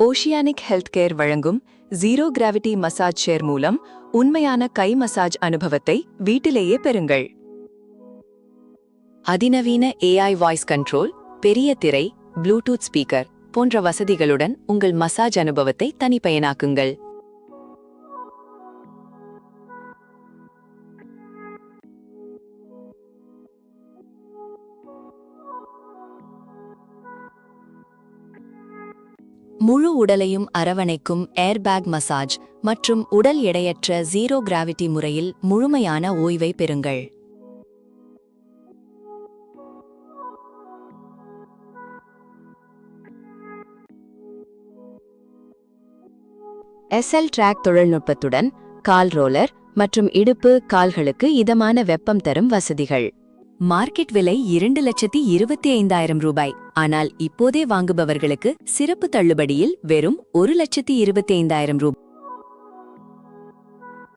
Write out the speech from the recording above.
Oceanic health care வழங்கும் zero gravity massage சேர் மூலம் உண்மையான கை மசாஜ் அனுபவத்தை வீட்டிலேயே பெறுங்கள். அதிநவீன AI வாய்ஸ் கண்ட்ரோல், பெரிய திரை, ப்ளூடூத் ஸ்பீக்கர் போன்ற வசதிகளுடன் உங்கள் மசாஜ் அனுபவத்தை தனிப்பயனாக்குங்கள். முழு உடலையும் அரவணைக்கும் ஏர்பேக் மசாஜ் மற்றும் உடல் எடையற்ற ஜீரோ கிராவிட்டி முறையில் முழுமையான ஓய்வை பெறுங்கள். SL ட்ராக் தொழில்நுட்பத்துடன் கால் ரோலர் மற்றும் இடுப்பு கால்களுக்கு இதமான வெப்பம் தரும் வசதிகள். மார்க்கெட் விலை 2,25,000 ரூபாய். ஆனால் இப்போதே வாங்குபவர்களுக்கு சிறப்பு தள்ளுபடியில் வெறும் 1,25,000 ரூபாய்.